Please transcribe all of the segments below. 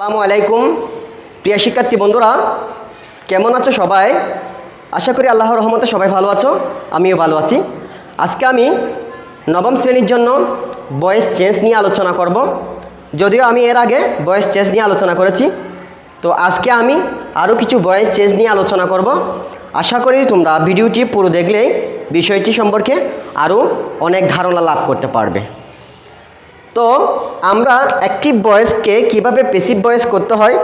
আসসালামু আলাইকুম প্রিয় শিক্ষার্থী বন্ধুরা, কেমন আছো সবাই? আশা করি আল্লাহর রহমতে সবাই ভালো আছো, আমিও ভালো আছি। আজকে আমি নবম শ্রেণীর জন্য ভয়েস চেঞ্জ নিয়ে আলোচনা করব। যদিও আমি এর আগে ভয়েস চেঞ্জ নিয়ে আলোচনা করেছি, তো আজকে আমি আরও কিছু ভয়েস চেঞ্জ নিয়ে আলোচনা করব। আশা করি তোমরা ভিডিওটি পুরো দেখলেই বিষয়টি সম্পর্কে আরও অনেক ধারণা লাভ করতে পারবে। তো আমরা অ্যাক্টিভ ভয়েসকে কিভাবে প্যাসিভ ভয়েস করতে হয়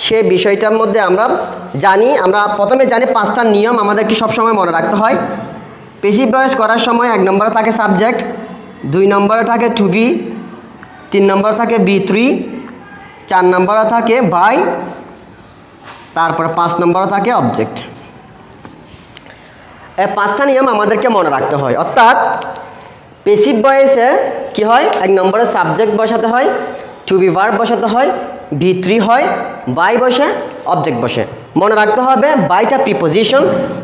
সে বিষয়টার মধ্যে আমরা প্রথমে জানি 5টা নিয়ম আমাদেরকে সবসময় মনে রাখতে হয়। প্যাসিভ ভয়েস করার সময় 1 নম্বরে থাকে সাবজেক্ট, 2 নম্বরে থাকে টু বি, 3 নম্বরে থাকে বি 3, 4 নম্বরে থাকে বাই, তারপরে 5 নম্বরে থাকে অবজেক্ট। এই 5টা নিয়ম আমাদেরকে মনে রাখতে হয়। অর্থাৎ প্যাসিভ ভয়েসে কি হয়, 1 নম্বরে সাবজেক্ট বসাতে হয়, টু বি ভার্ব বসাতে হয়, বি 3 হয়, বাই বসে, অবজেক্ট বসে। মনে রাখতে হবে বাইটা প্রিপোজিশন।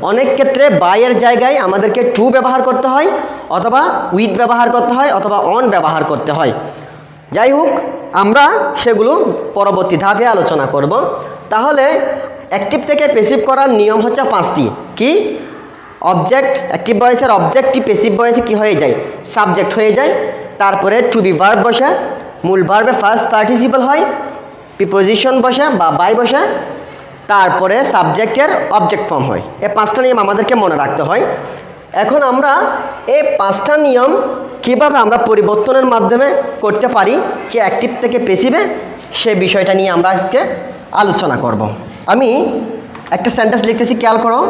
অনেক ক্ষেত্রে বাইয়ের জায়গায় আমাদেরকে টু ব্যবহার করতে হয়, অথবা উইথ ব্যবহার করতে হয়, অথবা অন ব্যবহার করতে হয়। যাই হোক, আমরা সেগুলো পরবর্তী ধাপে আলোচনা করব। তাহলে অ্যাক্টিভ থেকে প্যাসিভ করার নিয়ম হচ্ছে 5টি। কি? অবজেক্ট, অ্যাক্টিভ ভয়েসের অবজেক্টটি প্যাসিভ ভয়েসে কি হয়ে যায়, সাবজেক্ট হয়ে যায়। তারপরে টু বি ভার্ব বসে, মূল ভার্বে ফার্স্ট পার্টিসিপল হয়, প্রিপোজিশন বসে বা বাই বসে, তারপরে সাবজেক্টের অবজেক্ট ফর্ম হয়। এই 5টা নিয়ম আমাদেরকে মনে রাখতে হয়। এখন আমরা এই 5টা নিয়ম কীভাবে আমরা পরিবর্তনের মাধ্যমে করতে পারি সে অ্যাক্টিভ থেকে প্যাসিভে, সে বিষয়টা নিয়ে আমরা আজকে আলোচনা করব। আমি একটা সেন্টেন্স লিখতেছি, খেয়াল করো।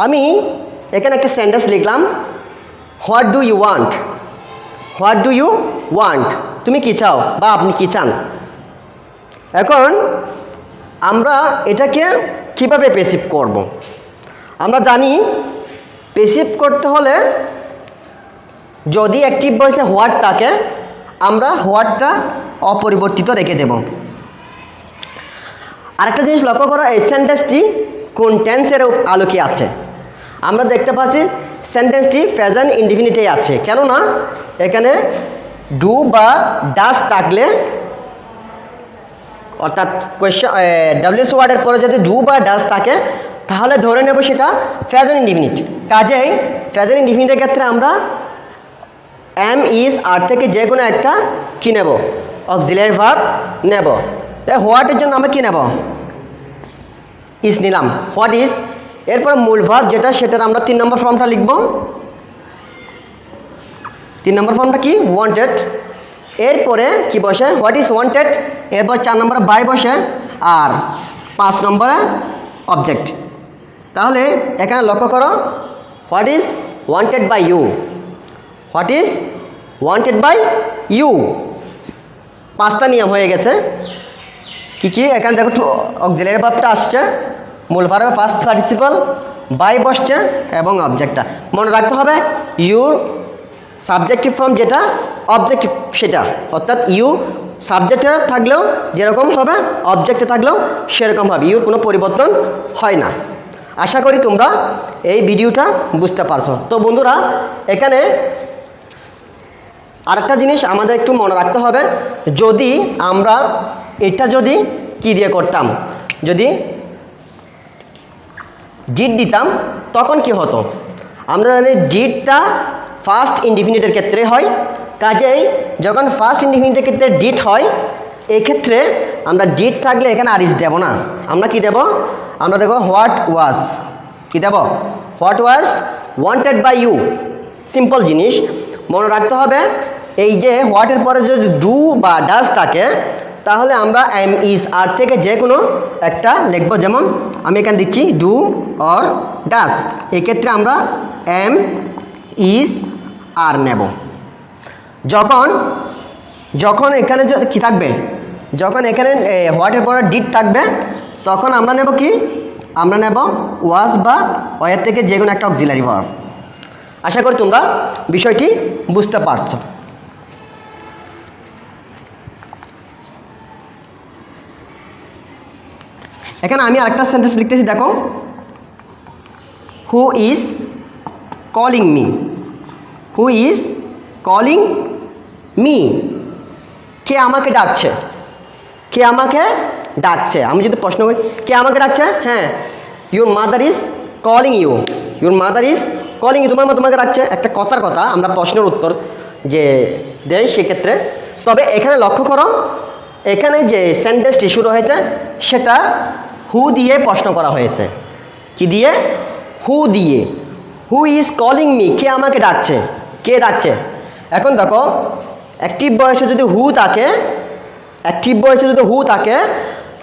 আমি এখানে একটা সেন্টেন্স লিখলাম, what do you want. What do you want, তুমি কি চাও বা আপনি কি চান। এখন আমরা এটাকে কিভাবে প্যাসিভ করব। আমরা জানি প্যাসিভ করতে হলে যদি অ্যাক্টিভ ভয়েসে হোয়াট থাকে, আমরা হোয়াটটা অপরিবর্তিত রেখে দেব। আরেকটা জিনিস লক্ষ্য করো, এই সেন্টেন্সটি কোন টেন্সের আলোকে আছে। আমরা দেখতে পাচ্ছি সেন্টেন্সটি প্রেজেন্ট ইনডিফিনিটে আছে। কেননা এখানে ডু বা ডাস থাকলে, অর্থাৎ কোয়েশ্চন ডাব্লিউএস ওয়ার্ডের পরে যদি ডু বা ডাস থাকে তাহলে ধরে নেব সেটা প্রেজেন্ট ইনডিফিনিট। কাজেই প্রেজেন্ট ইনডিফিনিটের ক্ষেত্রে আমরা এম ইজ আর থেকে যে কোনো একটা কী নেব, অক্সিলিয়ারি ভার্ব নেব। হোয়াটের জন্য আমরা কী নেব, ইজ নিলাম, হোয়াট ইজ। এরপর মূল ভার্ব যেটা, সেটার আমরা 3 নম্বর ফর্মটা লিখব। 3 নম্বর ফর্মটা কি, ওয়ান্টেড। এরপরে কি বসে, হোয়াট ইজ ওয়ান্টেড। এরপর 4 নম্বরে বাই বসে, আর 5 নম্বরে অবজেক্ট। তাহলে এখানে লক্ষ্য করো, what is wanted by you, what is wanted by you. 5টা নিয়ম হয়ে গেছে। কি কি, এখানে দেখো অক্সিলিয়ারি ভার্বটা আসছে, মূল ভার্বে ফার্স্ট পার্টিসিপল, বাই বসছে এবং অবজেক্টটা। মনে রাখতে হবে ইউ সাবজেক্টিভ ফর্ম যেটা, অবজেক্টিভ সেটা। অর্থাৎ ইউ সাবজেক্টে থাকলেও যেরকম হবে, অবজেক্টে থাকলেও সেরকম হবে, ইউর কোনো পরিবর্তন হয় না। আশা করি তোমরা এই ভিডিওটা বুঝতে পারছো। তো বন্ধুরা, এখানে আরেকটা জিনিস আমাদের একটু মনে রাখতে হবে, যদি আমরা এটা যদি কি দিয়ে করতাম, যদি ডিড দিতাম তখন কি হতো। আমরা জানি ডিডটা ফার্স্ট ইনডিফিনিটের ক্ষেত্রে হয়। কাজেই যখন ফার্স্ট ইনডিফিনিটের ক্ষেত্রে ডিড হয়, এক্ষেত্রে আমরা ডিড থাকলে এখানে আর ইজ দেব না। আমরা কি দেব, আমরা দেখো হোয়াট ওয়াজ, কি দেব, what was wanted by you. Simple জিনিস মনে রাখতে হবে, এই যে হোয়াটের পরে যদি ডু বা ডাজ থাকে তাহলে আমরা এম ইজ আর থেকে যে কোনো একটা লিখব। যেমন আমি এখানে দিচ্ছি ডু অর ডাস, এক্ষেত্রে আমরা এম ইজ আর নেব। যখন এখানে কি থাকবে, যখন এখানে হোয়াটের পরে ডিড থাকবে তখন আমরা নেব কি, আমরা নেব ওয়াজ বা ওয়ের থেকে যে কোনো একটা অক্সিলারি ভার্ব। আশা করি তোমরা বিষয়টি বুঝতে পারছো। এখানে আমি আরেকটা সেন্টেন্স লিখতেছি, দেখো who is calling me? Who is calling me? কে আমাকে ডাকছে? কে আমাকে ডাকছে? আমি যদি প্রশ্ন করি কে আমাকে ডাকছে, হ্যাঁ, your mother is calling you, your mother is calling you, তোমার মা তোমাকে ডাকছে। একটা কথার কথা আমরা প্রশ্নের উত্তর যে দেই সেক্ষেত্রে। তবে এখানে লক্ষ্য করো, এখানে যে সেন্টেন্সটি শুরু হয়েছে সেটা হু দিয়ে প্রশ্ন করা হয়েছে। কি দিয়ে? হু দিয়ে। Who is calling me? কে আমাকে ডাকছে? কে ডাকছে? এখন দেখো অ্যাক্টিভ ভয়েসে যদি হু থাকে, অ্যাক্টিভ ভয়েসে যদি হু থাকে,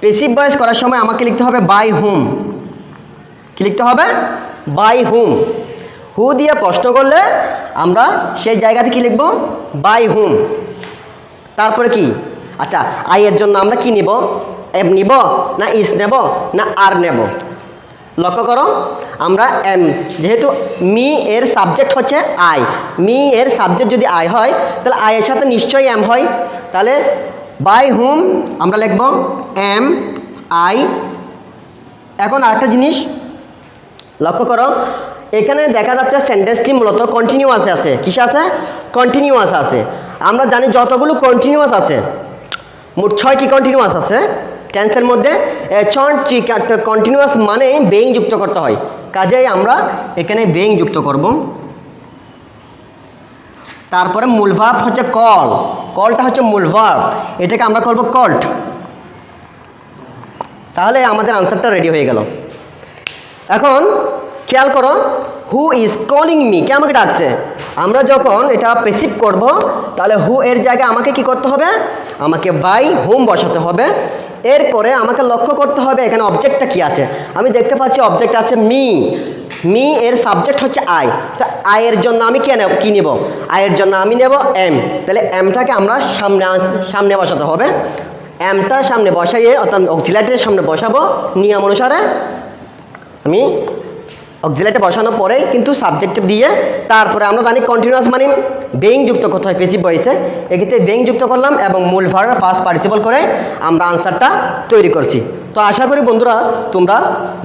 প্যাসিভ ভয়েস করার সময় আমাকে লিখতে হবে বাই হুম। কি লিখতে হবে? বাই হুম। হু দিয়ে প্রশ্ন করলে আমরা সেই জায়গাতে কি লিখব? বাই হুম। তারপরে কি? আচ্ছা, আই এর জন্য আমরা কি নিব? এম নিব না ইস নেব না আর নেব? লক্ষ্য করো, আমরা এম, যেহেতু মি এর সাবজেক্ট হচ্ছে আই, মি এর সাবজেক্ট যদি আই হয় তাহলে আই এর সাথে নিশ্চয়ই এম হয়। তাহলে বাই হুম আমরা লিখব এম আই। এখন আরেকটা জিনিস লক্ষ্য করো, এখানে দেখা যাচ্ছে সেন্টেন্সটি মূলত কন্টিনিউয়াসে আছে। কিসে আছে? কন্টিনিউয়াস আছে। আমরা জানি যতগুলো কন্টিনিউয়াস আছে, মোট 6টি কন্টিনিউয়াস আছে টেন্সের মধ্যে। 6টি কন্টিনিউয়াস মানে বেইং যুক্ত করতে হয়, কাজেই আমরা এখানে বেইং যুক্ত করব। তারপরে মূল ভার্ব হচ্ছে কল, কলটা হচ্ছে মূল ভার্ব, এটাকে আমরা করব কল্ড। তাহলে আমাদের আনসারটা রেডি হয়ে গেল। এখন খেয়াল করো, হু ইজ কলিং মি? কে আমাকে ডাকছে? আমরা যখন এটা প্যাসিভ করব তাহলে হু এর জায়গায় আমাকে কি করতে হবে? আমাকে বাই হুম বসাতে হবে। এরপরে আমাকে লক্ষ্য করতে হবে এখানে অবজেক্টটা কি আছে। আমি দেখতে পাচ্ছি অবজেক্ট আছে মি, মি এর সাবজেক্ট হচ্ছে আই। তা আই এর জন্য আমি কি নেব? আই এর জন্য আমি নেব এম। তাহলে এমটাকে আমরা সামনে বসাতে হবে। এমটা সামনে বসাইয়ে অর্থাৎ অক্সিলারিটির সামনে বসাবো নিয়ম অনুসারে। আমি অক্সিলারিটি বসানোর পরে কিন্তু সাবজেক্ট দিয়ে তারপরে আমরা জানি কন্টিনিউয়াস মানে বেইং যুক্ত করতে হয় প্যাসিভ ভয়েসে। এক্ষেত্রে বেইং যুক্ত করলাম এবং মূল ভার্ব পাস্ট পার্টিসিপল করে আমরা আনসারটা তৈরি করছি। তো আশা করি বন্ধুরা তোমরা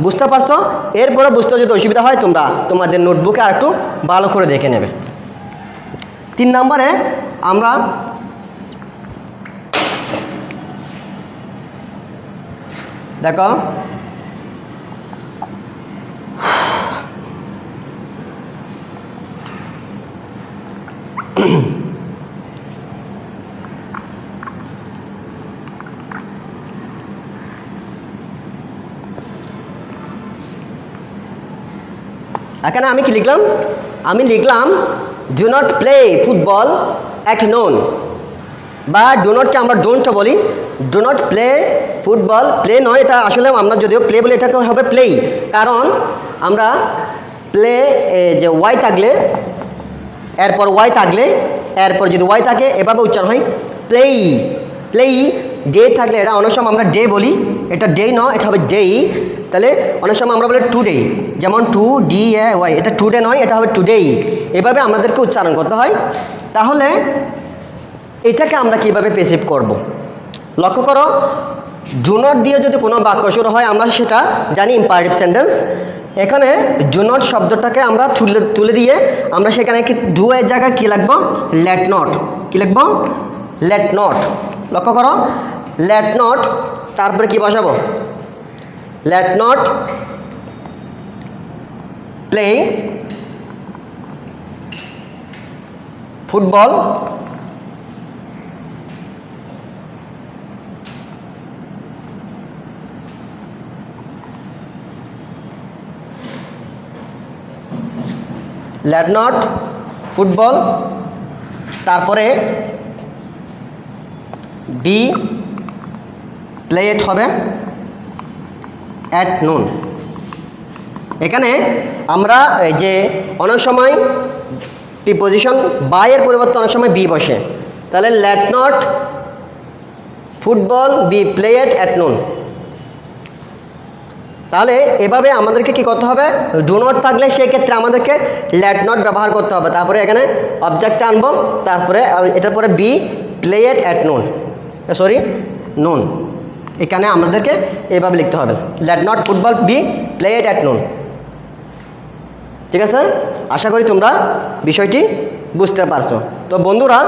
বুঝতে পারছো। এরপরে বুঝতে যদি অসুবিধা হয় তোমরা তোমাদের নোটবুকে আর একটু ভালো করে দেখে নেবে। 3 নম্বরে আমরা দেখো এখানে আমি কি লিখলাম? আমি লিখলাম do not play football at known, বা ডু নটকে আমরা ডোন্টও বলি। Do not play football, play নয়, এটা আসলে আমরা যদিও প্লে বলি এটাকে হবে প্লেই, কারণ আমরা প্লে যে ওয়াই থাকলে এরপর ওয়াই থাকলে এরপর যদি ওয়াই থাকে এভাবে উচ্চারণ হয় প্লেই। প্লেই ডে থাকলে এটা অনেক সময় আমরা ডে বলি, এটা ডে নয়, এটা হবে ডেই। তাহলে অনেক সময় আমরা বলি টুডে, যেমন টু ডি এ ওয়াই, এটা টুডে নয়, এটা হবে টুডেই। এভাবে আমাদেরকে উচ্চারণ করতে হয়। তাহলে এটাকে আমরা কিভাবে প্যাসিভ করব? লক্ষ্য করো, ডু নট দিয়ে যদি কোনো বাক্য শুরু হয় আমরা সেটা জানি ইম্পারেটিভ সেন্টেন্স। এখানে ডু নট শব্দটাকে আমরা তুলে দিয়ে আমরা সেখানে কি ডু এর জায়গায় কী লিখব? Let not. কী লিখব? Let not. লক্ষ্য করো, লেট নট, তারপরে কি বসাবো? Let not play football let not football, তারপরে বি প্লে ইট হবে অ্যাট নুন। এখানে আমরা এই যে অনেক সময় প্রিপোজিশন বাই এর পরিবর্তে অনেক সময় বি বসে, তাহলে let not football be play it at noon. তাহলে এভাবে আমাদেরকে কি করতে হবে? ডু নট থাকলে সেক্ষেত্রে আমাদেরকে লেট নট ব্যবহার করতে হবে। তারপরে এখানে অবজেক্টটা আনবো, তারপরে এটার পরে be play it at noon, sorry noon. এখানে আমাদেরকে এভাবে লিখতে হবে let not football be play it at noon. ঠিক আছে, আশা করি তোমরা বিষয়টি বুঝতে পারছো। তো বন্ধুরা,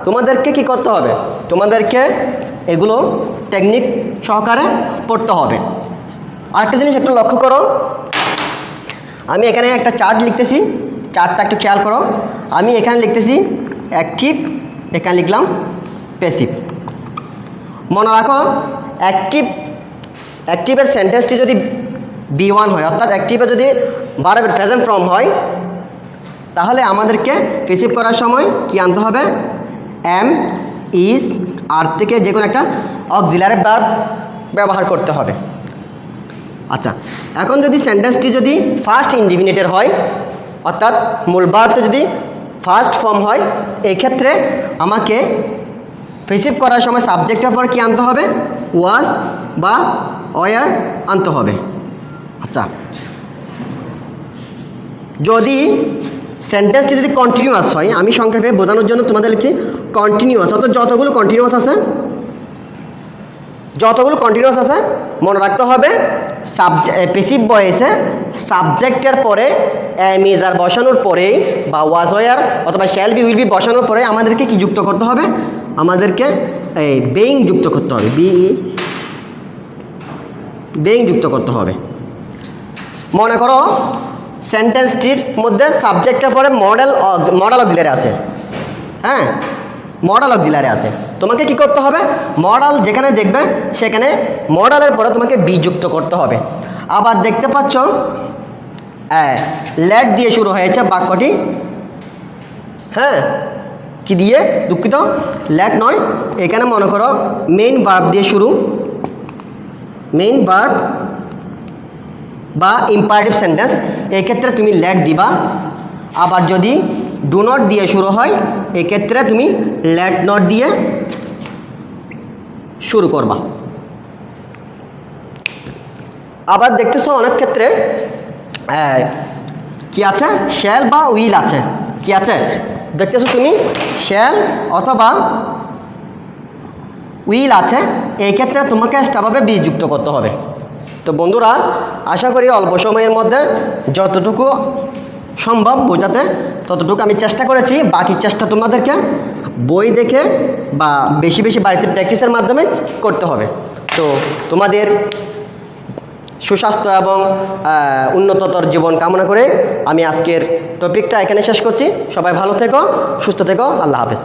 তোমাদেরকে কি করতে হবে, তোমাদেরকে এগুলো টেকনিক সহকারে পড়তে হবে। আরেকটা জিনিস একটু লক্ষ্য করো, আমি এখানে একটা চার্ট লিখতেছি, চার্টটা একটু খেয়াল করো। আমি এখানে লিখতেছি অ্যাক্টিভ, এখানে লিখলাম প্যাসিভ। মনে রাখো, অ্যাক্টিভের সেন্টেন্সটি যদি B1 হয়, অর্থাৎ অ্যাক্টিভে যদি ভার্বের প্রেজেন্ট ফর্ম হয়, তাহলে আমাদেরকে প্যাসিভ করার সময় কি আনতে হবে, এম, ইজ, আর থেকে যে কোনো একটা অক্সিলারি ভার্ব ব্যবহার করতে হবে। আচ্ছা, এখন যদি সেন্টেন্সটি যদি ফার্স্ট ইনডিফিনিটের হয়, অর্থাৎ মূল ভার্বটা যদি ফার্স্ট ফর্ম হয়, এই ক্ষেত্রে আমাকে প্যাসিভ করার সময় সাবজেক্টের পর কি আনতে হবে, ওয়াজ বা ওয়ার আনতে হবে। আচ্ছা, যদি সেন্টেন্সটি যদি কন্টিনিউয়াস হয়, আমি সংক্ষেপে বোঝানোর জন্য তোমাদের লিখছি কন্টিনিউয়াস, অর্থাৎ যতগুলো কন্টিনিউয়াস আছে মনে রাখতে হবে প্যাসিভ ভয়েসে সাবজেক্টের পরে এম, ইজ, আর বসানোর পরে বা ওয়াজ, ওয়ার অথবা শ্যাল বি, উইল বি বসানোর পরে আমাদেরকে কি যুক্ত করতে হবে, আমাদেরকে বেইং যুক্ত করতে হবে, বেইং যুক্ত করতে হবে। মনে করো সেন্টেন্সটির মধ্যে সাবজেক্টের পরে মডেল অক্সিলারি আছে, হ্যাঁ, মডেল অক্সিলারি আছে, তোমাকে কি করতে হবে, মডেল যেখানে দেখবে সেখানে মডেলের পরে তোমাকে বি যুক্ত করতে হবে। আবার দেখতে পাচ্ছ লেট দিয়ে শুরু হয়েছে বাক্যটি, হ্যাঁ, কি দিয়ে, দুঃখিত, লেট নয়, এখানে মনে করো মেইন ভার্ব দিয়ে শুরু, মেইন ভার্ব বা ইম্পারেটিভ সেন্টেন্স, এক্ষেত্রে তুমি লেট দিবা। আবার যদি ডু নট দিয়ে শুরু হয়, এক্ষেত্রে তুমি লেট নট দিয়ে শুরু করবা। আবার দেখতেছো অনেক ক্ষেত্রে কি আছে, শ্যাল বা উইল আছে, কি আছে দেখতেছো তুমি, শ্যাল অথবা উইল আছে, এই ক্ষেত্রে তোমাকে এক্সট্রাভাবে বি যুক্ত করতে হবে। তো বন্ধুরা, আশা করি অল্প সময়ের মধ্যে যতটুকু সম্ভব বোঝাতে ততটুকু আমি চেষ্টা করেছি। বাকি চেষ্টা তোমাদেরকে বই দেখে বা বেশি বেশি বাড়িতে প্র্যাকটিসের মাধ্যমে করতে হবে। তো তোমাদের সুস্বাস্থ্য এবং উন্নততর জীবন কামনা করে আমি আজকের টপিকটা এখানে শেষ করছি। সবাই ভালো থেকো, সুস্থ থেকো, আল্লাহ হাফেজ।